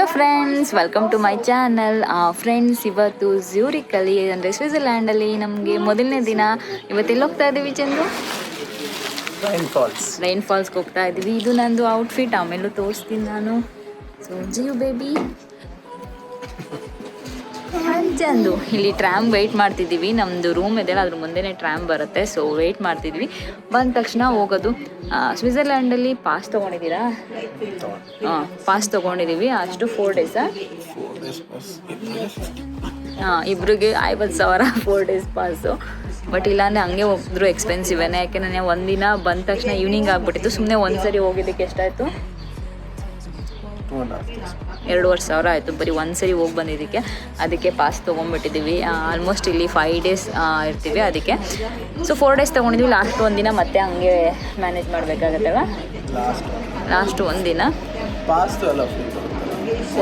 Hello friends, welcome to my channel. Friends, ಇವತ್ತು ಝ್ಯೂರಿಕಲ್ಲಿ ಅಂದರೆ ಸ್ವಿಟ್ಜರ್ಲ್ಯಾಂಡಲ್ಲಿ ನಮಗೆ ಮೊದಲನೇ ದಿನ. ಇವತ್ತೆಲ್ಲಿ ಹೋಗ್ತಾ ಇದ್ದೀವಿ ಚಂದ್ರು? ರೈನ್ ಫಾಲ್ಸ್ಗೆ ಹೋಗ್ತಾ ಇದ್ದೀವಿ. ಇದು ನಂದು ಔಟ್ಫಿಟ್, ಆಮೇಲೂ ತೋರಿಸ್ತೀನಿ ನಾನು. ಸೊ ಜಿಯು ಬೇಬಿ ಚಂದು. ಇಲ್ಲಿ ಟ್ರ್ಯಾಮ್ ವೆಯ್ಟ್ ಮಾಡ್ತಿದ್ದೀವಿ. ನಮ್ಮದು ರೂಮ್ ಇದೆಯಲ್ಲ, ಅದ್ರ ಮುಂದೆನೇ ಟ್ರ್ಯಾಮ್ ಬರುತ್ತೆ. ಸೊ ವೆಯ್ಟ್ ಮಾಡ್ತಿದ್ವಿ. ಬಂದ ತಕ್ಷಣ ಹೋಗೋದು. ಸ್ವಿಟ್ಜರ್ಲ್ಯಾಂಡಲ್ಲಿ ಪಾಸ್ ತೊಗೊಂಡಿದ್ದೀರಾ? ಪಾಸ್ ತೊಗೊಂಡಿದ್ದೀವಿ. ಅಷ್ಟು 4 ಡೇಸಾ? ಇಬ್ರಿಗೆ 50,000 4 ಡೇಸ್ ಪಾಸು. ಬಟ್ ಇಲ್ಲಾಂದರೆ ಹಂಗೆ ಹೋಗಿದ್ರು ಎಕ್ಸ್ಪೆನ್ಸಿವೇನೆ. ಯಾಕೆಂದರೆ ಒಂದಿನ ಬಂದ ತಕ್ಷಣ ಈವ್ನಿಂಗ್ ಆಗಿಬಿಟ್ಟಿತ್ತು. ಸುಮ್ಮನೆ ಒಂದ್ಸರಿ ಹೋಗಿದ್ದಕ್ಕೆ ಎಷ್ಟಾಯಿತು? 2,500 ಆಯಿತು ಬರೀ ಒಂದ್ಸರಿ ಹೋಗಿ ಬಂದಿದ್ದಕ್ಕೆ. ಅದಕ್ಕೆ ಪಾಸ್ ತೊಗೊಂಡ್ಬಿಟ್ಟಿದ್ದೀವಿ. ಆಲ್ಮೋಸ್ಟ್ ಇಲ್ಲಿ 5 ಡೇಸ್ ಇರ್ತೀವಿ. ಅದಕ್ಕೆ ಸೊ 4 ಡೇಸ್ ತೊಗೊಂಡಿದ್ವಿ. ಲಾಸ್ಟ್ ಒಂದಿನ ಮತ್ತೆ ಹಂಗೆ ಮ್ಯಾನೇಜ್ ಮಾಡಬೇಕಾಗತ್ತಲ್ಲ. ಲಾಸ್ಟ್ ಒಂದಿನ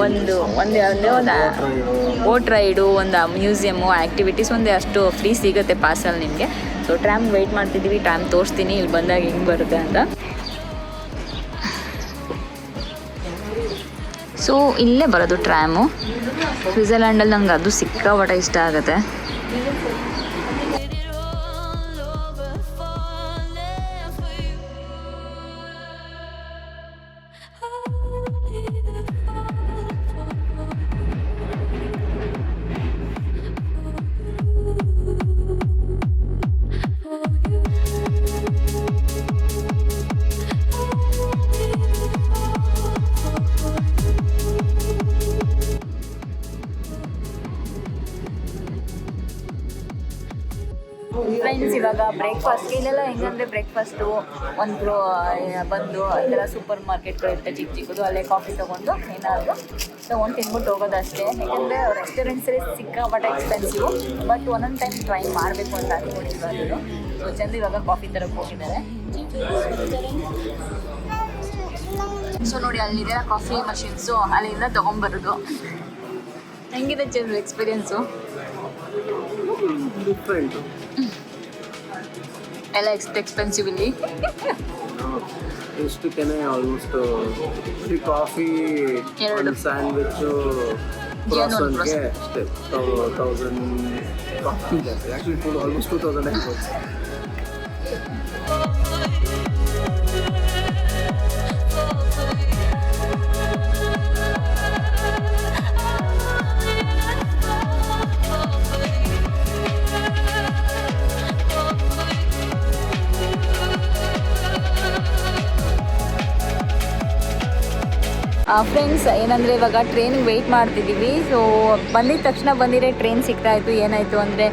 ಒಂದು ಬೋಟ್ ರೈಡು, ಒಂದು ಮ್ಯೂಸಿಯಮ್ಮು, ಆ್ಯಕ್ಟಿವಿಟೀಸ್ ಒಂದೇ ಅಷ್ಟು ಫ್ರೀ ಸಿಗುತ್ತೆ ಪಾಸಲ್ಲಿ ನಿಮಗೆ. ಸೊ ಟ್ರ್ಯಾಮ್ ವೆಯ್ಟ್ ಮಾಡ್ತಿದ್ದೀವಿ. ಟ್ರ್ಯಾಮ್ ತೋರಿಸ್ತೀನಿ ಇಲ್ಲಿ ಬಂದಾಗ ಹೆಂಗೆ ಬರುತ್ತೆ ಅಂತ. ಸೊ ಇಲ್ಲೇ ಬರೋದು ಟ್ರ್ಯಾಮು. ಸ್ವಿಟ್ಜರ್ಲ್ಯಾಂಡಲ್ಲಿ ನಂಗೆ ಅದು ಸಿಕ್ಕಾಪಟ್ಟೆ ಇಷ್ಟ ಆಗುತ್ತೆ. ಫ್ರೆಂಡ್ಸ್, ಇವಾಗ ಬ್ರೇಕ್ಫಾಸ್ಟ್ಗೆ ಇಲ್ಲೆಲ್ಲ ಹೆಂಗಂದರೆ ಬ್ರೇಕ್ಫಾಸ್ಟು ಒಂದು ಬಂದು ಇದೆಲ್ಲ ಸೂಪರ್ ಮಾರ್ಕೆಟ್ಗಳು ಇರುತ್ತೆ ಚಿಕ್ಕ ಚಿಕ್ಕದು. ಅಲ್ಲೇ ಕಾಫಿ ತೊಗೊಂಡು ಏನಾದರೂ ತೊಗೊಂಡು ತಿನ್ಬಿಟ್ಟು ಹೋಗೋದು ಅಷ್ಟೇ. ಯಾಕೆಂದರೆ ರೆಸ್ಟೋರೆಂಟ್ಸಲ್ಲಿ ಸಿಕ್ಕಾಪಟ್ಟೆ ಎಕ್ಸ್ಪೆನ್ಸಿವು. ಬಟ್ ಒಂದೊಂದು ಟೈಮ್ ಟ್ರೈ ಮಾಡಬೇಕು ಅಂತ ಅಂದ್ಕೊಂಡಿದ್ರು. ಸೊ ಚಂದ ಇವಾಗ ಕಾಫಿ ತರಕ್ಕೆ ಹೋಗಿದ್ದಾರೆ. ಸೊ ನೋಡಿ, ಅಲ್ಲಿದೆ ಕಾಫಿ ಮಷಿನ್ಸು, ಅಲ್ಲಿಂದ ತೊಗೊಂಬರೋದು. ಹೆಂಗಿದೆ ಚಂದ್ರ ಎಕ್ಸ್ಪೀರಿಯನ್ಸು? ಎಲ್ಲ ಎಕ್ಸ್ಪೆನ್ಸಿವ್ ಇಲ್ಲಿ. ಇಷ್ಟಕ್ಕೇನೆ ಆಲ್ಮೋಸ್ಟ್ ಕಾಫಿ, ಒಂದು ಸ್ಯಾಂಡ್ವಿಚ್ಚು, ಕ್ರಾಸನ್ಗೆ ಅಷ್ಟೇ 1000 ಆ್ಯಕ್ಚುಲಿ ಆಲ್ಮೋಸ್ಟ್ 2000 ಆಗ್ಬೋದು. ಫ್ರೆಂಡ್ಸ್, ಏನಂದರೆ ಇವಾಗ ಟ್ರೈನಿಗೆ ವೆಯ್ಟ್ ಮಾಡ್ತಿದ್ದೀವಿ. ಸೊ ಬಂದಿದ್ದ ತಕ್ಷಣ ಬಂದಿರೋ ಟ್ರೈನ್ ಸಿಗ್ತಾಯಿತ್ತು. ಏನಾಯಿತು ಅಂದರೆ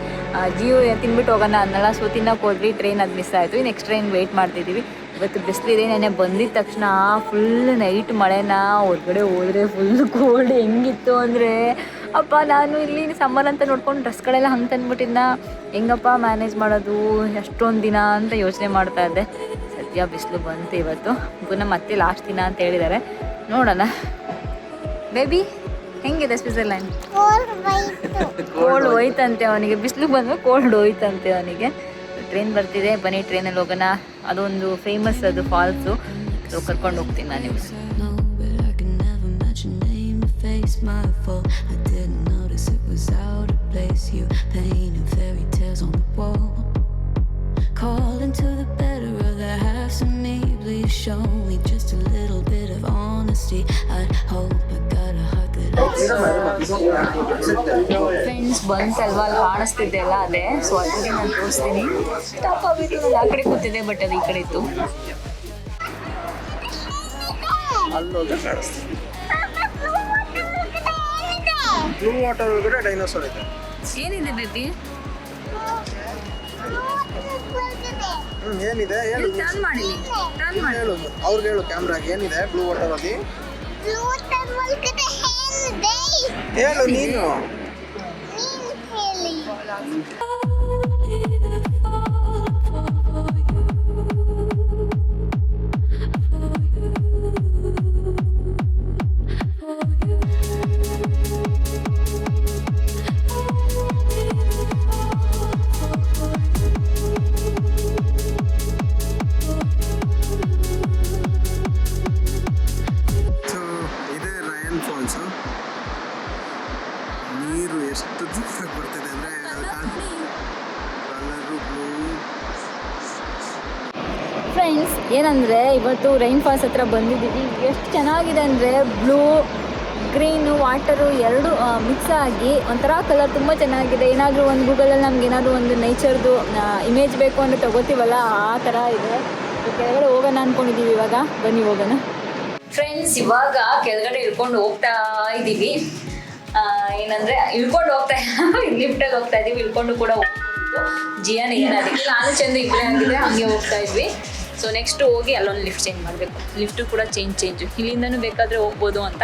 ಜಿಯೋ ತಿನ್ಬಿಟ್ಟು ಹೋಗೋಣ ಅನ್ನಲ್ಲ. ಸೊ ತಿನ್ನೋಕೆ ಹೋದ್ವಿ, ಟ್ರೈನ್ ಅದು ಮಿಸ್ ಆಯಿತು. ನೆಕ್ಸ್ಟ್ ಟ್ರೈನ್ ವೆಯ್ಟ್ ಮಾಡ್ತಿದ್ದೀವಿ. ಇವತ್ತು ಬಿಸಿಲಿದೆ. ನೆನ್ನೆ ಬಂದಿದ್ದ ತಕ್ಷಣ ಫುಲ್ ನೈಟ್ ಮಳೆನ, ಹೊರಗಡೆ ಹೋದರೆ ಫುಲ್ ಕೋಲ್ಡ್. ಹೆಂಗಿತ್ತು ಅಂದರೆ ಅಪ್ಪ, ನಾನು ಇಲ್ಲಿ ಸಮ್ಮರ್ ಅಂತ ನೋಡ್ಕೊಂಡು ಡ್ರೆಸ್ಗಳೆಲ್ಲ ಹಂಗೆ ತಂದ್ಬಿಟ್ಟಿದ್ದ. ಹೆಂಗಪ್ಪ ಮ್ಯಾನೇಜ್ ಮಾಡೋದು ಎಷ್ಟೊಂದು ದಿನ ಅಂತ ಯೋಚನೆ ಮಾಡ್ತಾ ಇದ್ದೆ. ಸದ್ಯ ಬಿಸಿಲು ಬಂತು ಇವತ್ತು. ಪುನಃ ಮತ್ತೆ ಲಾಸ್ಟ್ ದಿನ ಅಂತ ಹೇಳಿದ್ದಾರೆ. ನೋಡೋಣ. ಬೇಬಿ ಹೆಂಗಿದೆ ಸ್ವಿಟ್ಜರ್ಲ್ಯಾಂಡ್? ಕೋಲ್ಡ್ ಹೋಯ್ತಂತೆ ಅವನಿಗೆ. ಬಿಸಿಲು ಬಂದರೆ ಕೋಲ್ಡ್ ಹೋಯ್ತಂತೆ ಅವನಿಗೆ. ಟ್ರೈನ್ ಬರ್ತಿದೆ, ಬನ್ನಿ ಟ್ರೈನಲ್ಲಿ ಹೋಗೋಣ. ಅದೊಂದು ಫೇಮಸ್ ಅದು ಫಾಲ್ಸು. ಸೊ ಕರ್ಕೊಂಡು ಹೋಗ್ತೀನಿ ನಾನು ನಿಮಗೆ. Calling to the better of the halves of me. Please show me just a little bit of honesty. I'd hope I got a heart that friends, ಬಂತಲ್ವಾ ಅಲ್ಲಿ ಕಾಣಿಸ್ತಿದ್ದೆ ಅಲ್ಲ, ಅದೇ. ಸೊ ಅದಕ್ಕೆ ನಾನು ತೋರಿಸ್ತೀನಿ. ಸ್ಟಾಪ್ ಆಗಿತ್ತು. ನಾನು ಆ ಕಡೆ ಕೂತಿದ್ದೆ, ಬಟ್ ಅದು ಈ ಕಡೆ ಇತ್ತು. ಬ್ಲೂ ವಾಟರ್ ಒಳಗಡೆ ಡೈನೋಸಾರ್ ಇದೆ. ಏನಿದೆ ಬೇಬಿ? ಏನಿದೆ ಹೇಳು. ಟರ್ನ್ ಮಾಡಿ, ಟರ್ನ್ ಮಾಡಿ. ಹೇಳು ಅವ್ರಿಗೆ, ಹೇಳು ಕ್ಯಾಮ್ರಾಗೆ ಏನಿದೆ ಬ್ಲೂ ವಾಟರ್ ಅಲ್ಲಿ. ಹೇಳು ನೀನು. ಜಿಯನ್ ಫಾಲ್ಸ್. ನೀರು ಎಷ್ಟು ಜೋರಾಗಿ ಬರ್ತಿದೆ ಅಂದರೆ ಕಲರು ಬ್ಲೂ. ಫ್ರೆಂಡ್ಸ್ ಏನಂದರೆ ಇವತ್ತು ರೈನ್ ಫಾಲ್ಸ್ ಹತ್ರ ಬಂದಿದ್ದೀವಿ. ಎಷ್ಟು ಚೆನ್ನಾಗಿದೆ ಅಂದರೆ ಬ್ಲೂ ಗ್ರೀನು ವಾಟರು ಎರಡು ಮಿಕ್ಸ್ ಆಗಿ ಒಂಥರ ಕಲರ್ ತುಂಬ ಚೆನ್ನಾಗಿದೆ. ಏನಾದರೂ ಒಂದು ಗೂಗಲಲ್ಲಿ ನಮ್ಗೆ ಏನಾದರೂ ಒಂದು ನೇಚರ್ದು ಇಮೇಜ್ ಬೇಕು ಅಂದರೆ ತಗೋತೀವಲ್ಲ ಆ ಥರ ಇದೆ. ಕೆಳಗಡೆ ಹೋಗೋಣ ಅಂದ್ಕೊಂಡಿದ್ದೀವಿ. ಇವಾಗ ಬನ್ನಿ ಹೋಗೋಣ. ಫ್ರೆಂಡ್ಸ್ ಇವಾಗ ಕೆಳಗಡೆ ಇಳ್ಕೊಂಡು ಹೋಗ್ತಾ ಇದ್ದೀವಿ. ಏನಂದರೆ ಇಳ್ಕೊಂಡು ಹೋಗ್ತಾ ಲಿಫ್ಟಲ್ಲಿ ಹೋಗ್ತಾ ಇದ್ದೀವಿ. ಇಳ್ಕೊಂಡು ಕೂಡ ಹೋಗ್ಬೋದು. ಜಿಯಾನ್ ಏನಾದಿಲ್ಲ, ನಾನು ಚಂದ ಇಬ್ಬರೇ ಆಗಿದ್ರೆ ಹಂಗೆ ಹೋಗ್ತಾ ಇದ್ವಿ. ಸೊ ನೆಕ್ಸ್ಟ್ ಹೋಗಿ ಅಲ್ಲೊಂದು ಲಿಫ್ಟ್ ಚೇಂಜ್ ಮಾಡಬೇಕು. ಲಿಫ್ಟು ಕೂಡ ಚೇಂಜು ಇಲ್ಲಿಂದನೂ ಬೇಕಾದರೆ ಹೋಗ್ಬೋದು ಅಂತ.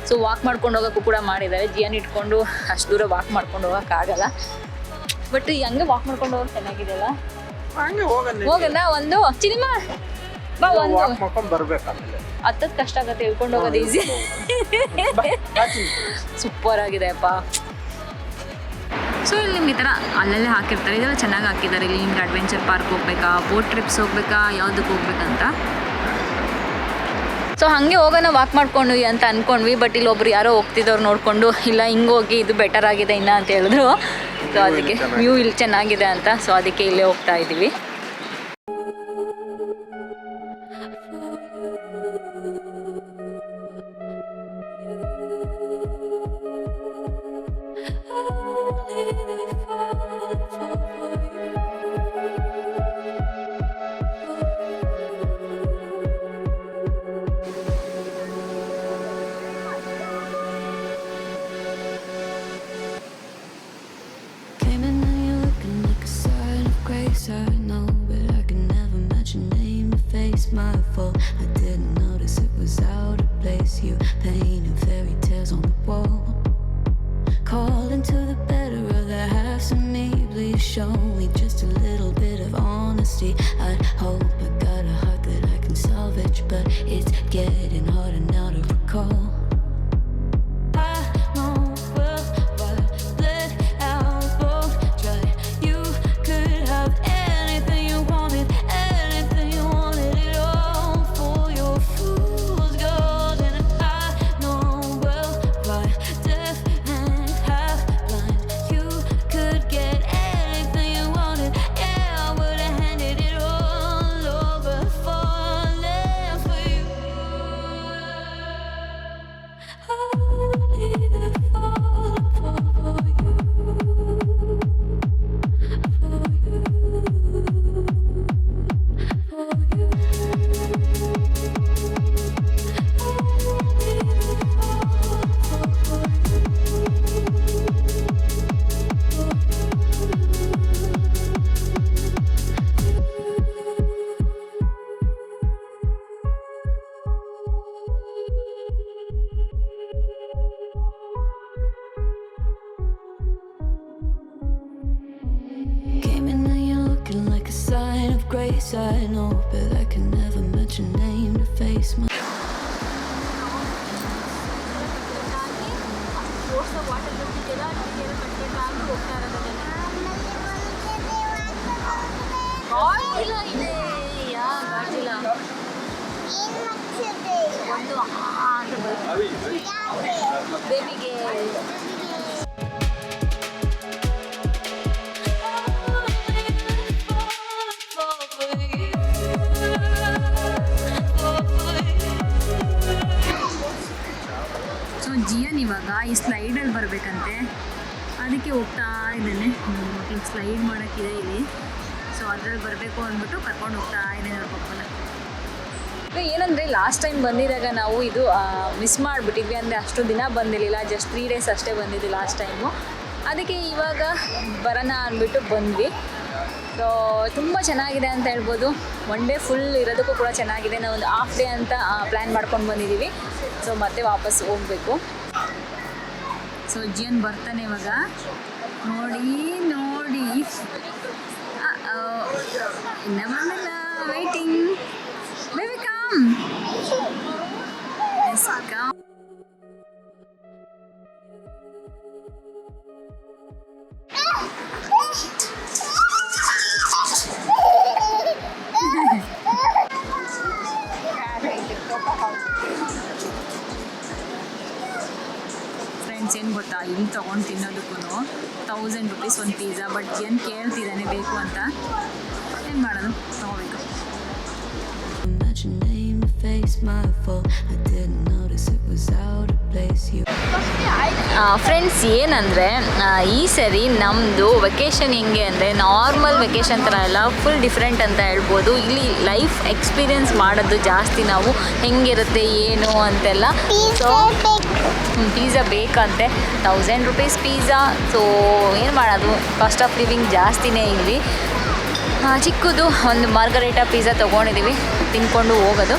ಸೊ ವಾಕ್ ಮಾಡ್ಕೊಂಡು ಹೋಗೋಕ್ಕೂ ಕೂಡ ಮಾಡಿದ್ದಾರೆ. ಜಿಯಾನ್ ಇಟ್ಕೊಂಡು ಅಷ್ಟು ದೂರ ವಾಕ್ ಮಾಡ್ಕೊಂಡು ಹೋಗೋಕ್ಕಾಗಲ್ಲ. ಬಟ್ ಹಂಗೆ ವಾಕ್ ಮಾಡ್ಕೊಂಡು ಹೋಗೋಕೆ ಚೆನ್ನಾಗಿದೆ ಅಲ್ಲ. ಹಂಗೆ ಹೋಗೋಣ ಒಂದು ಸಿನಿಮಾ ಬಾ. ಒಂದು ಮಾಡ್ಕೊಂಡು ಬರ್ಬೇಕಾದ್ರೆ ಹತ್ತತ್ತು ಕಷ್ಟ ಆಗುತ್ತೆ, ಇಳ್ಕೊಂಡು ಹೋಗೋದು ಈಸಿ. ಸೂಪರ್ ಆಗಿದೆ ಅಪ್ಪ. ಸೊ ಇಲ್ಲಿ ನಿಮ್ಗೆ ಈ ಥರ ಅಲ್ಲಲ್ಲೇ ಹಾಕಿರ್ತಾರೆ. ಇದೆಲ್ಲ ಚೆನ್ನಾಗಿ ಹಾಕಿದ್ದಾರೆ. ಇಲ್ಲಿ ನಿಮ್ಗೆ ಅಡ್ವೆಂಚರ್ ಪಾರ್ಕ್ ಹೋಗ್ಬೇಕಾ, ಬೋಟ್ ಟ್ರಿಪ್ಸ್ ಹೋಗ್ಬೇಕಾ, ಯಾವುದಕ್ಕೆ ಹೋಗ್ಬೇಕಂತ. ಸೊ ಹಾಗೆ ಹೋಗೋಣ ವಾಕ್ ಮಾಡ್ಕೊಂಡ್ವಿ ಅಂತ ಅಂದ್ಕೊಂಡ್ವಿ. ಬಟ್ ಇಲ್ಲಿ ಒಬ್ರು ಯಾರೋ ಹೋಗ್ತಿದ್ದವ್ರು ನೋಡಿಕೊಂಡು ಇಲ್ಲ ಹಿಂಗೆ ಹೋಗಿ ಇದು ಬೆಟರ್ ಆಗಿದೆ ಇನ್ನ ಅಂತ ಹೇಳಿದ್ರು. ಸೊ ಅದಕ್ಕೆ ವ್ಯೂ ಇಲ್ಲಿ ಚೆನ್ನಾಗಿದೆ ಅಂತ, ಸೊ ಅದಕ್ಕೆ ಇಲ್ಲೇ ಹೋಗ್ತಾ ಇದ್ದೀವಿ. Came in and you're looking like a sign of grace. I know, but I can never match your name to face my fault. I didn't notice it was out of place. You painted fairy tales on the wall. Calling to the better of the halves of me. Please show me just a little bit of honesty. I'd hope I got a heart that I can salvage, but it's getting harder now to recall. Grace, I know, but I can never match your name to face my. ಬೇಬಿಗೆ ಜಿಯನ್ ಇವಾಗ ಈ ಸ್ಲೈಡಲ್ಲಿ ಬರಬೇಕಂತೆ. ಅದಕ್ಕೆ ಹೋಗ್ತಾ ಇದ್ದೇನೆ. ಮಕ್ಳಿಗೆ slide ಮಾಡೋಕ್ಕಿದೆ ಇಲ್ಲಿ. So ಅದ್ರಲ್ಲಿ ಬರಬೇಕು ಅಂದ್ಬಿಟ್ಟು ಕರ್ಕೊಂಡು ಹೋಗ್ತಾ ಇದ್ದೇನೆ ಅವ್ರ ಪಪ್ಪನ. ಏನಂದರೆ ಲಾಸ್ಟ್ ಟೈಮ್ ಬಂದಿದ್ದಾಗ ನಾವು ಇದು ಮಿಸ್ ಮಾಡಿಬಿಟ್ಟಿದ್ವಿ. ಅಂದರೆ ಅಷ್ಟು ದಿನ ಬಂದಿರಲಿಲ್ಲ, ಜಸ್ಟ್ 3 days ಅಷ್ಟೇ ಬಂದಿದ್ವಿ ಲಾಸ್ಟ್ ಟೈಮು. ಅದಕ್ಕೆ ಇವಾಗ ಬರೋಣ ಅಂದ್ಬಿಟ್ಟು ಬಂದ್ವಿ. ಸೊ ತುಂಬ ಚೆನ್ನಾಗಿದೆ ಅಂತ ಹೇಳ್ಬೋದು. 1 day ಫುಲ್ ಇರೋದಕ್ಕೂ ಕೂಡ ಚೆನ್ನಾಗಿದೆ. ನಾವು ಒಂದು ಹಾಫ್ ಡೇ ಅಂತ ಪ್ಲ್ಯಾನ್ ಮಾಡ್ಕೊಂಡು ಬಂದಿದ್ದೀವಿ. ಸೊ ಮತ್ತೆ ವಾಪಸ್ ಹೋಗಬೇಕು. ಸೊ ಜಿಯನ್ ಬರ್ತಾನೆ ಇವಾಗ. ನೋಡಿ ಇನ್ನ ಬಂದಿಲ್ಲ. ವೇಟಿಂಗ್. Baby come. ಫ್ರೆಂಡ್ಸ್ ಏನು ಗೊತ್ತಾ, ಇಲ್ಲಿ ತೊಗೊಂಡು ತಿನ್ನೋದಕ್ಕೂ 1000 ರೂಪೀಸ್ ಒಂದು ಪಿಜ್ಜಾ. ಬಟ್ ಏನು ಕೇಳ್ತಿದ್ದಾನೆ ಬೇಕು ಅಂತ, ಏನು ಮಾಡೋದು, ತೊಗೋಬೇಕು. ಫ್ರೆಂಡ್ಸ್ ಏನಂದರೆ ಈ ಸರಿ ನಮ್ಮದು ವೆಕೇಷನ್ ಹೆಂಗೆ ಅಂದರೆ ನಾರ್ಮಲ್ ವೆಕೇಷನ್ ಥರ ಎಲ್ಲ ಫುಲ್ ಡಿಫ್ರೆಂಟ್ ಅಂತ ಹೇಳ್ಬೋದು. ಇಲ್ಲಿ ಲೈಫ್ ಎಕ್ಸ್ಪೀರಿಯೆನ್ಸ್ ಮಾಡೋದು ಜಾಸ್ತಿ, ನಾವು ಹೆಂಗಿರುತ್ತೆ ಏನು ಅಂತೆಲ್ಲ. ಸೊ ಪಿಜ್ಜಾ ಬೇಕಂತೆ, 1000 ರೂಪೀಸ್ ಪಿಜ್ಜಾ. ಸೊ ಏನು ಮಾಡೋದು, ಕಾಸ್ಟ್ ಆಫ್ ಲಿವಿಂಗ್ ಜಾಸ್ತಿನೇ ಇಲ್ಲಿ. ಚಿಕ್ಕದು ಒಂದು ಮಾರ್ಗರೇಟಾ ಪಿಜ್ಜಾ ತೊಗೊಂಡಿದ್ದೀವಿ, ತಿನ್ಕೊಂಡು ಹೋಗೋದು.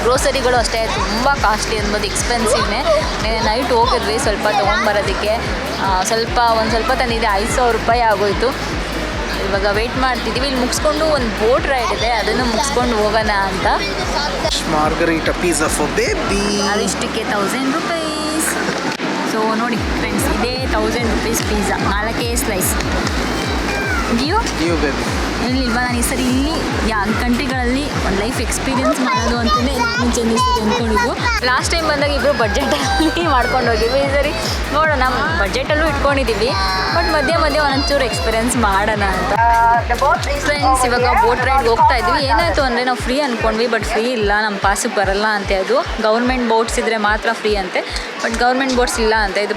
ಗ್ರೋಸರಿಗಳು ಅಷ್ಟೇ ತುಂಬ ಕಾಸ್ಟ್ಲಿ ಅನ್ಬೋದು, ಎಕ್ಸ್ಪೆನ್ಸಿವ್ನೇ. ನೈಟ್ ಹೋಗಿದ್ವಿ ಸ್ವಲ್ಪ ತೊಗೊಂಡ್ಬರೋದಕ್ಕೆ, ಒಂದು ಸ್ವಲ್ಪ ತಂದಿದ್ದೆ, 5000 ರೂಪಾಯಿ ಆಗೋಯಿತು. ಇವಾಗ ವೆಯ್ಟ್ ಮಾಡ್ತಿದ್ದೀವಿ. ಇಲ್ಲಿ ಮುಗಿಸ್ಕೊಂಡು ಒಂದು ಬೋಟ್ ರೈಡ್ ಇದೆ, ಅದನ್ನು ಮುಗಿಸ್ಕೊಂಡು ಹೋಗೋಣ ಅಂತ. ಮಾರ್ಗರೀಟಾ ಪಿಜ್ಜಾ ಫಾರ್ ಬೇಬಿ, ಅದಿಷ್ಟಕ್ಕೆ 1000 ರೂಪೀಸ್. ಸೊ ನೋಡಿ ಫ್ರೆಂಡ್ಸ್, ಇದೇ 1000 ರೂಪೀಸ್ ಪಿಜ್ಜಾ, 4 ಸ್ಲೈಸ್. ನೀವು ಬೇಬಿ ಇಲ್ಲಿಲ್ವಾ, ನಾನು ಈ ಸರಿ ಇಲ್ಲಿ ಕಂಟ್ರಿಗಳಲ್ಲಿ ಒಂದು ಲೈಫ್ ಎಕ್ಸ್ಪೀರಿಯೆನ್ಸ್ ಮಾಡೋದು ಅಂತಲೇ ಮುಂಚೆ ಅಂದ್ಕೊಂಡಿದ್ದು. ಲಾಸ್ಟ್ ಟೈಮ್ ಬಂದಾಗ ಇಬ್ಬರು ಬಡ್ಜೆಟಲ್ಲಿ ಮಾಡ್ಕೊಂಡು ಹೋಗಿದ್ವಿ. ಈ ಸರಿ ನೋಡೋಣ, ಬಡ್ಜೆಟಲ್ಲೂ ಇಟ್ಕೊಂಡಿದ್ದೀವಿ, ಬಟ್ ಮಧ್ಯೆ ಒಂದೊಂಚೂರು ಎಕ್ಸ್ಪೀರಿಯೆನ್ಸ್ ಮಾಡೋಣ ಅಂತ. ಫ್ರೆಂಡ್ಸ್ ಇವಾಗ ಬೋಟ್ ರೈಡ್ಗೆ ಹೋಗ್ತಾ ಇದ್ವಿ. ಏನಾಯಿತು ಅಂದರೆ ನಾವು ಫ್ರೀ ಅಂದ್ಕೊಂಡ್ವಿ, ಬಟ್ ಫ್ರೀ ಇಲ್ಲ, ನಮ್ಮ ಪಾಸಿಗೆ ಬರಲ್ಲ ಅಂತೆ. ಅದು ಗೌರ್ಮೆಂಟ್ ಬೋಟ್ಸ್ ಇದ್ದರೆ ಮಾತ್ರ ಫ್ರೀ ಅಂತೆ, ಬಟ್ ಗೌರ್ಮೆಂಟ್ ಬೋಟ್ಸ್ ಇಲ್ಲ ಅಂತ. ಇದು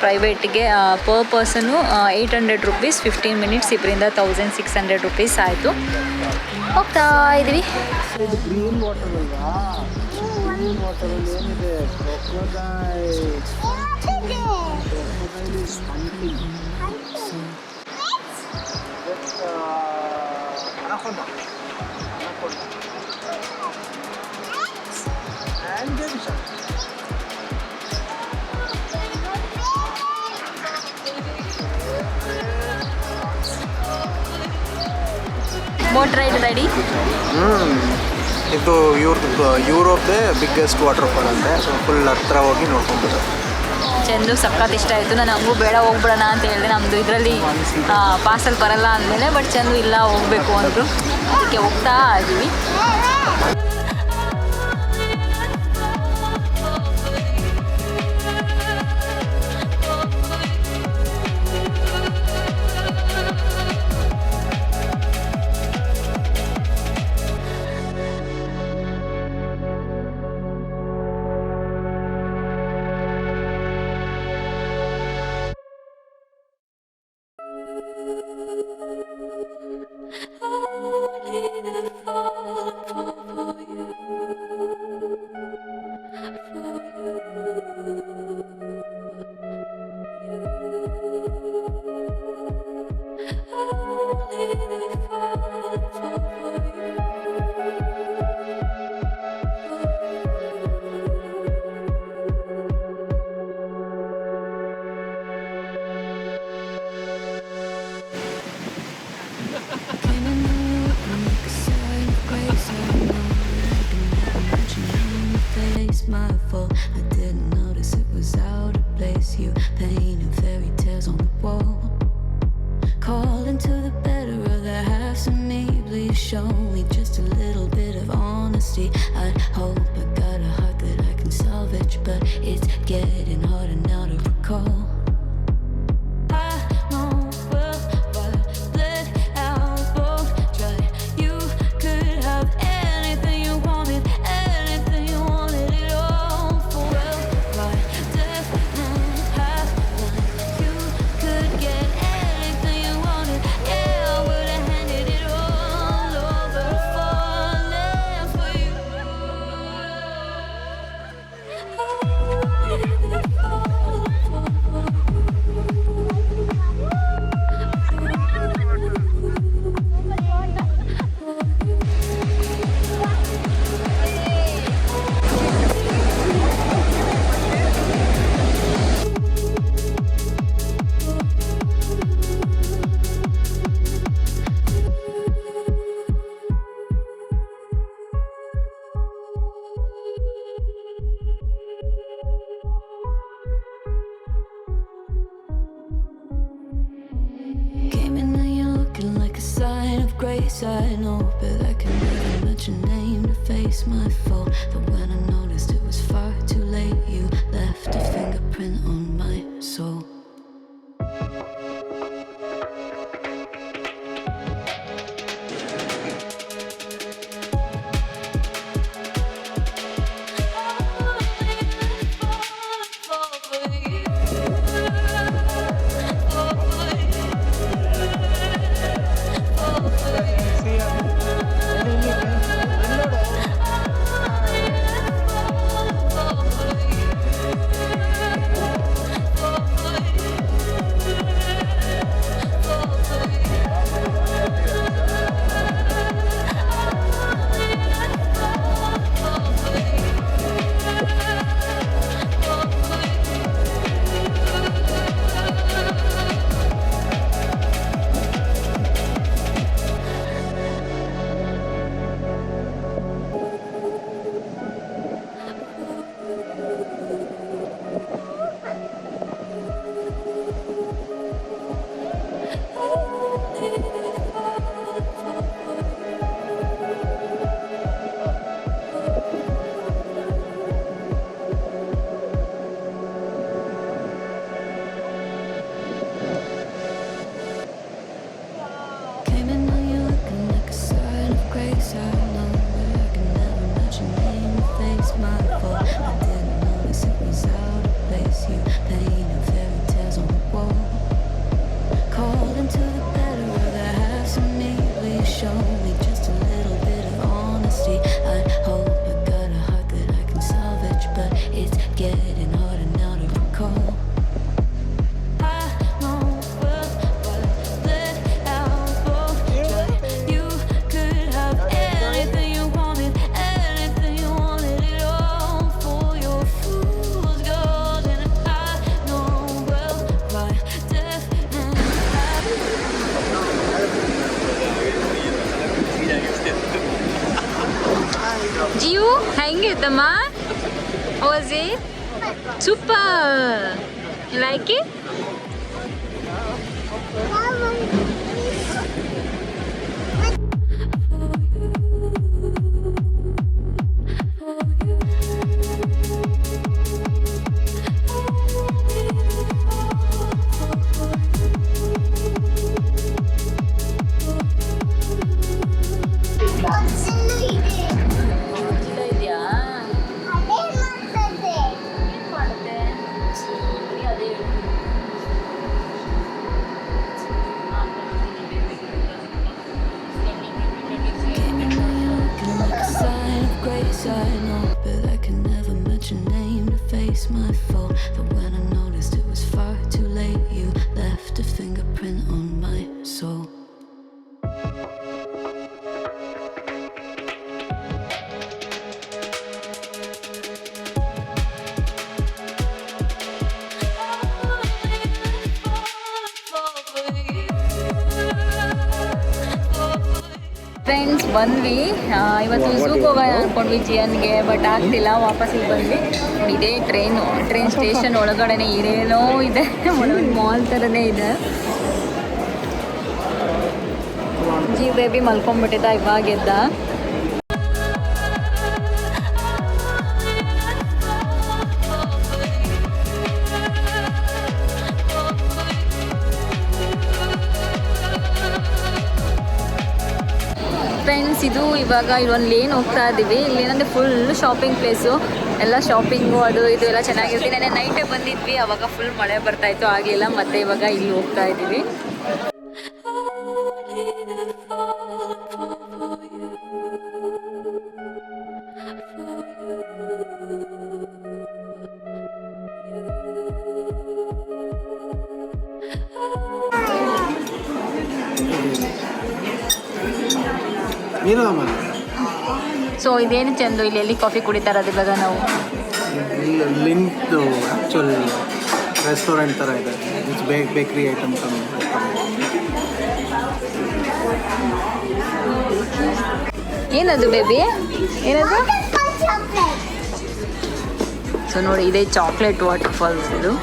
ಪ್ರೈವೇಟಿಗೆ ಪರ್ ಪರ್ಸನು 800 ರೂಪೀಸ್, 15 ಮಿನಿಟ್ಸ್, ಇದರಿಂದ 1600 ರೂಪೀಸ್ ಆಯಿತು. ಹೋಗ್ತಾ ಇದ್ದೀವಿ. ಗ್ರೀನ್ ವಾಟರ್ ಅಲ್ವಾ, ಗ್ರೀನ್ ವಾಟರಲ್ಲಿ ಏನಿದೆ, ಬೋಟ್ ರೈಡ್ ರೆಡಿ. ಇದು ಯುರೋಪ್ದೇ ಬಿಗ್ಗೆಸ್ಟ್ ವಾಟರ್ ಫಾಲ್ ಅಂತೆ. ಸೊ ಫುಲ್ ಹತ್ರ ಹೋಗಿ ನೋಡ್ಕೊಂಬೋದು. ಚೆಂದು ಸಖತ್ ಇಷ್ಟ ಆಯಿತು. ನಾನು ಹಂಗೂ ಬೇಡ ಹೋಗ್ಬಿಡೋಣ ಅಂತ ಹೇಳಿದೆ, ನಮ್ಮದು ಇದರಲ್ಲಿ ಪಾಸಲ್ಲಿ ಬರಲ್ಲ ಅಂದಮೇಲೆ, ಬಟ್ ಚೆಂದು ಇಲ್ಲ ಹೋಗಬೇಕು ಅಂದರು, ಅದಕ್ಕೆ ಹೋಗ್ತಾ ಇದ್ದೀವಿ. My fault, I didn't notice it was out of place. You painted fairy tales on the wall, calling to the better of the halves of me. Please show me just a little bit of honesty. I'd hope I got a heart that I can salvage, but it's getting harder now to recall. I know, but I can never mention name to face my fault. But when I noticed it was far too late, you left a fingerprint on me. Amma? How was it? Super! You like it? I know, but I can never match your name to face my fault. But when I noticed it was far too late, you left a fingerprint on my soul. Friends ಬಂದ್ವಿ ಇವತ್ತು ಝೂಗೆ ಹೋಗೋಣ ಅಂದ್ಕೊಂಡ್ವಿ ಜಿಯನ್ಗೆ, but ಆಗ್ತಿಲ್ಲ. ವಾಪಸ್ ಇಲ್ಲಿ ಬಂದ್ವಿ. ನೋಡಿ, ಇದೇ train station ಒಳಗಡೆನೆ ಏನೇನೋ ಇದೆ, ಒಳಗೊಂದು ಮಾಲ್ ಥರನೇ ಇದೆ. ಜಿ ಬೇಬಿ ಮಲ್ಕೊಂಡ್ಬಿಟ್ಟಿದ್ದ, ಇವಾಗ ಎದ್ದ. ಫ್ರೆಂಡ್ಸ್, ಇದು ಇವಾಗ ಇಲ್ಲೊಂದು ಲೇನ್ ಹೋಗ್ತಾ ಇದ್ದೀವಿ. ಇಲ್ಲಿ ಏನಂದರೆ ಫುಲ್ ಶಾಪಿಂಗ್ ಪ್ಲೇಸು, ಎಲ್ಲ ಶಾಪಿಂಗು ಅದು ಇದು ಎಲ್ಲ ಚೆನ್ನಾಗಿರುತ್ತೆ. ನೆನ್ನೆ ನೈಟೇ ಬಂದಿದ್ವಿ, ಅವಾಗ ಫುಲ್ ಮಳೆ ಬರ್ತಾಯಿತ್ತು, ಆಗಲಿಲ್ಲ. ಮತ್ತು ಇವಾಗ ಇಲ್ಲಿ ಹೋಗ್ತಾ ಇದ್ದೀವಿ. ಸೊ ಇದೇನು ಚಂದು, ಇಲ್ಲಿ ಎಲ್ಲಿ ಕಾಫಿ ಕುಡಿತಾ ಇರೋದು ಇವಾಗ ನಾವು? ಲಿಂಕ್ದು ಆ್ಯಕ್ಚುಲ್ ರೆಸ್ಟೋರೆಂಟ್ ಥರ ಇದೆ. It's bakery items. ಏನದು ಬೇಬಿ, ಏನದು? ಸೊ ನೋಡಿ, ಇದೇ ಚಾಕ್ಲೇಟ್ ವಾಟರ್ ಫಾಲ್ಸ್ ಇದು.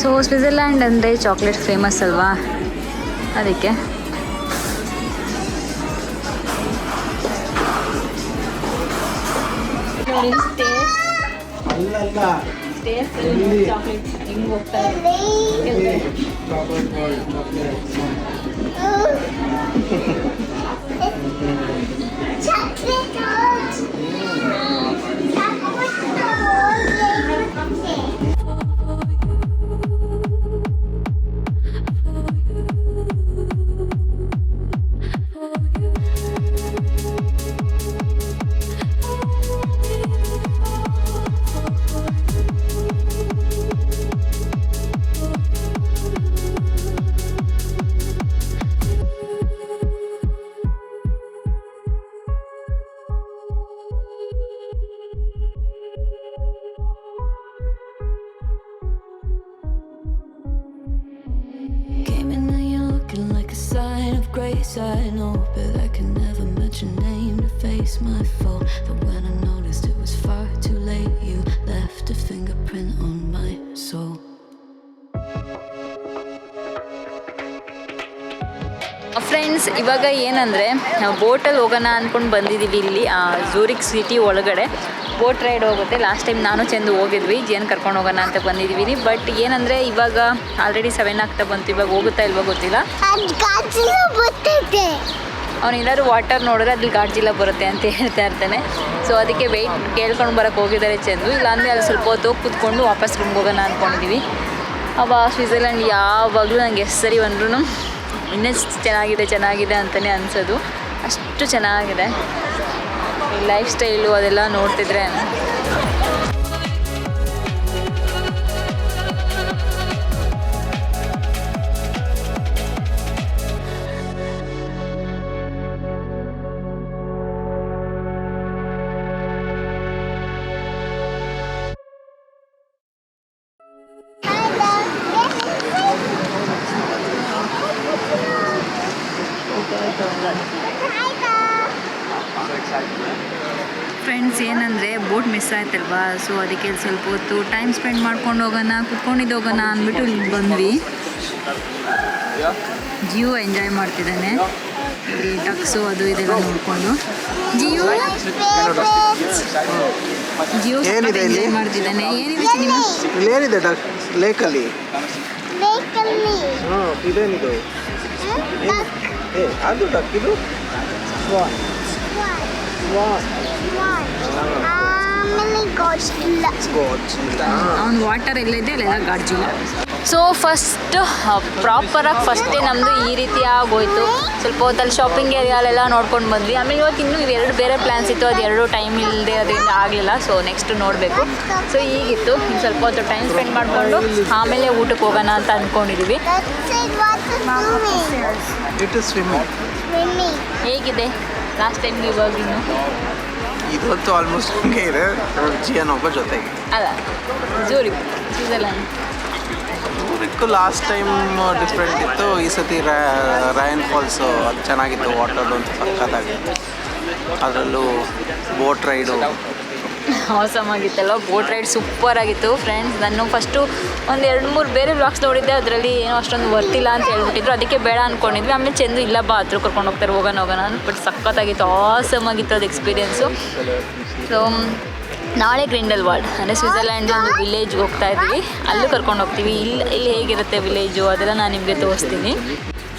ಸೊ ಸ್ವಿಟ್ಜರ್ಲ್ಯಾಂಡ್ ಅಂದರೆ ಚಾಕ್ಲೇಟ್ ಫೇಮಸ್ ಅಲ್ವಾ, ಅದಕ್ಕೆ. ಚಾಕ್ಲೇಟ್ ಹೆಂಗೆ ಹೋಗ್ತಾ ಇದೆ. I know, but I can never match your name to face my fault. But when I noticed it was far too late, you left a fingerprint on my soul. Friends, ಇವಾಗ ಏನಂದರೆ ನಾವು ಬೋಟಲ್ಲಿ ಹೋಗೋಣ ಅಂದ್ಕೊಂಡು ಬಂದಿದ್ದೀವಿ. ಇಲ್ಲಿ ಝೂರಿಕ್ ಸಿಟಿ ಒಳಗಡೆ boat ride ಹೋಗುತ್ತೆ. Last time ನಾನು ಚಂದು ಹೋಗಿದ್ವಿ, ಜಿಯನ್ ಕರ್ಕೊಂಡು ಹೋಗೋಣ ಅಂತ ಬಂದಿದ್ದೀವಿ. ಬಟ್ ಏನಂದರೆ ಇವಾಗ ಆಲ್ರೆಡಿ 7 ಆಗ್ತಾ ಬಂತು, ಇವಾಗ ಹೋಗುತ್ತಾ ಇಲ್ವೋ ಗೊತ್ತಿಲ್ಲ. ಅವನೇನಾದ್ರು ವಾಟರ್ ನೋಡಿದ್ರೆ ಅದ್ರಲ್ಲಿ ಗಾಡ್ಜಿಲ್ಲ ಬರುತ್ತೆ ಅಂತ ಹೇಳ್ತಾ ಇರ್ತಾನೆ. ಸೊ ಅದಕ್ಕೆ ವೆಯ್ಟ್ ಕೇಳ್ಕೊಂಡು ಬರೋಕ್ಕೆ ಹೋಗಿದ್ದಾರೆ ಚಂದು. ಇಲ್ಲಾಂದರೆ ಅಲ್ಲಿ ಸ್ವಲ್ಪ ಹೊತ್ತು ಕೂತ್ಕೊಂಡು ವಾಪಸ್ ರೂಮ್ಗೆ ಹೋಗೋಣ ಅಂದ್ಕೊಂಡಿದ್ದೀವಿ. ಸ್ವಿಟ್ಜರ್ಲ್ಯಾಂಡ್ ಯಾವಾಗಲೂ ನನಗೆ ಎಷ್ಟು ಸರಿ ಬಂದ್ರೂ ಇನ್ನೆಷ್ಟು ಚೆನ್ನಾಗಿದೆ ಅಂತಲೇ ಅನಿಸೋದು. ಅಷ್ಟು ಚೆನ್ನಾಗಿದೆ ಈ ಲೈಫ್ ಸ್ಟೈಲು ಅದೆಲ್ಲ ನೋಡ್ತಿದ್ರೆ. ಏನಂದರೆ ಬೋಟ್ ಮಿಸ್ ಆಯ್ತಲ್ವಾ, ಸೊ ಅದಕ್ಕೆ ಸ್ವಲ್ಪ ಹೊತ್ತು ಟೈಮ್ ಸ್ಪೆಂಡ್ ಮಾಡ್ಕೊಂಡು ಹೋಗೋಣ, ಕುತ್ಕೊಂಡಿದ್ದು ಹೋಗೋಣ ಅಂದ್ಬಿಟ್ಟು ಇಲ್ಲಿ ಬಂದ್ವಿ. ಜಿಯೋ ಎಂಜಾಯ್ ಮಾಡ್ತಿದ್ದಾನೆ, ಇಲ್ಲಿ ಡಕ್ಸು ಅದು ಇದೆಲ್ಲ ನೋಡಿಕೊಂಡು. ಜಿಯೋ ಎಂಜಾಯ್ ಮಾಡ್ತಿದ್ದಾನೆ. ಏನಿದೆ ಸಿನಿಮಾ? ಏನಿದೆ ಲೇಕಲ್ಲಿ? ಇದೇನಿದು? ಅದು ಡಕ್, ಇದು ಅವ್ನು ವಾಟರ್ ಎಲ್ಲೈತೆ ಅಲ್ಲೆಲ್ಲ ಗಾಡ್ಜಿಲ್ಲ. ಸೊ ಫಸ್ಟೇ ನಮ್ಮದು ಈ ರೀತಿ ಆಗೋಯ್ತು. ಸ್ವಲ್ಪ ಹೊತ್ತಲ್ಲಿ ಶಾಪಿಂಗ್ ಏರಿಯಾಲೆಲ್ಲ ನೋಡ್ಕೊಂಡು ಬಂದ್ವಿ. ಆಮೇಲೆ ಇವತ್ತು ಇನ್ನೂ ಇವೆರಡು ಬೇರೆ ಪ್ಲ್ಯಾನ್ಸ್ ಇತ್ತು, ಅದು ಎರಡು ಟೈಮ್ ಇಲ್ಲದೆ ಅದರಿಂದ ಆಗಲಿಲ್ಲ. ಸೊ ನೆಕ್ಸ್ಟ್ ನೋಡಬೇಕು. ಸೊ ಈಗಿತ್ತು, ಇನ್ನು ಸ್ವಲ್ಪ ಹೊತ್ತು ಟೈಮ್ ಸ್ಪೆಂಡ್ ಮಾಡಿಕೊಂಡು ಆಮೇಲೆ ಊಟಕ್ಕೆ ಹೋಗೋಣ ಅಂತ ಅಂದ್ಕೊಂಡಿದ್ದೀವಿ. ಹೇಗಿದೆ ಲಾಸ್ಟ್ ಟೈಮ್ ಇವಾಗಿನ್ನು? ಇವತ್ತು ಆಲ್ಮೋಸ್ಟ್ ಹಂಗೆ ಇದೆ. ಜಿಯನ್ ಒಬ್ಬ ಜೊತೆಗೆ ಅಲ್ಲ, ಜೂರಿಕ್ ಸ್ವಿಟ್ಜರ್ಲ್ಯಾಂಡ್. ಜೂರಿಕ್ ಲಾಸ್ಟ್ ಟೈಮ್ ಡಿಫ್ರೆಂಟ್ ಇತ್ತು. ಈ ಸತಿ ರಾಯನ್ ಫಾಲ್ಸು ಅದು ಚೆನ್ನಾಗಿತ್ತು. ವಾಟರ್ ಒಂದು ಸಕ್ಕತ್ತಾಗಿತ್ತು. ಅದರಲ್ಲೂ ಬೋಟ್ ರೈಡು ಅವಸಮಾಗಿತ್ತಲ್ಲ. ಬೋಟ್ ರೈಡ್ ಸೂಪರ್ ಆಗಿತ್ತು ಫ್ರೆಂಡ್ಸ್. ನಾನು ಫಸ್ಟು ಒಂದು 2-3 ಬೇರೆ ವ್ಲಾಗ್ಸ್ ನೋಡಿದ್ದೆ, ಅದರಲ್ಲಿ ಏನೋ ಅಷ್ಟೊಂದು ವರ್ತಿಲ್ಲ ಅಂತ ಹೇಳ್ಬಿಟ್ಟಿದ್ರು. ಅದಕ್ಕೆ ಬೇಡ ಅಂದ್ಕೊಂಡಿದ್ವಿ. ಆಮೇಲೆ ಚಂದು ಇಲ್ಲ ಬಾ ಹತ್ರ ಕರ್ಕೊಂಡು ಹೋಗ್ತಾರೆ, ಹೋಗೋಣ ಬಟ್ ಸಖತ್ತಾಗಿತ್ತು, ಆಸಮಾಗಿತ್ತು ಅದು ಎಕ್ಸ್ಪೀರಿಯೆನ್ಸು. ಸೊ ನಾಳೆ ಗ್ರಿಂಡೆಲ್ವಾಲ್ಡ್ ಅಂದರೆ ಸ್ವಿಟ್ಜರ್ಲ್ಯಾಂಡ್ ಒಂದು ವಿಲೇಜ್ಗೆ ಹೋಗ್ತಾ ಇದ್ದೀವಿ, ಅಲ್ಲೂ ಕರ್ಕೊಂಡು ಹೋಗ್ತೀವಿ. ಇಲ್ಲಿ ಹೇಗಿರುತ್ತೆ ವಿಲೇಜು ಅದೆಲ್ಲ ನಾನು ನಿಮಗೆ ತೋರಿಸ್ತೀನಿ.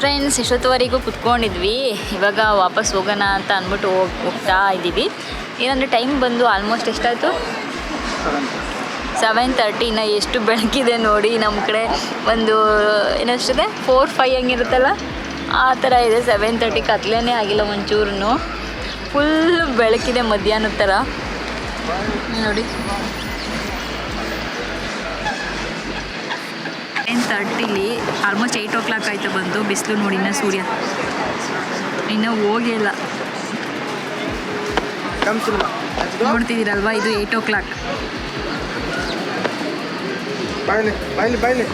ಫ್ರೆಂಡ್ಸ್, ಇಷ್ಟೊತ್ತುವರೆಗೂ ಕುತ್ಕೊಂಡಿದ್ವಿ, ಇವಾಗ ವಾಪಸ್ ಹೋಗೋಣ ಅಂತ ಅಂದ್ಬಿಟ್ಟು ಹೋಗ್ತಾ ಇದ್ದೀವಿ. ಏನಂದರೆ ಟೈಮ್ ಬಂದು ಆಲ್ಮೋಸ್ಟ್ ಎಷ್ಟಾಯಿತು? 7:30. ಇನ್ನು ಎಷ್ಟು ಬೆಳಕಿದೆ ನೋಡಿ. ನಮ್ಮ ಕಡೆ ಒಂದು ಏನಷ್ಟಿದೆ 4-5 ಹಂಗಿರುತ್ತಲ್ಲ, ಆ ಥರ ಇದೆ. 7:30 ಕತ್ಲೇನೇ ಆಗಿಲ್ಲ ಒಂಚೂರು, ಫುಲ್ ಬೆಳಕಿದೆ ಮಧ್ಯಾಹ್ನದ ಥರ ನೋಡಿ. 10:30 ಆಲ್ಮೋಸ್ಟ್ 8 o'clock ಆಯಿತು ಬಂದು. ಬಿಸಿಲು ನೋಡಿ, ಇನ್ನೂ ಸೂರ್ಯ ಇನ್ನೂ ಹೋಗಿಲ್ಲ. ನೋಡ್ತಿದ್ದೀರಲ್ವಾ, ಇದು 8 o'clock. ಬಾಯ್ಲೆ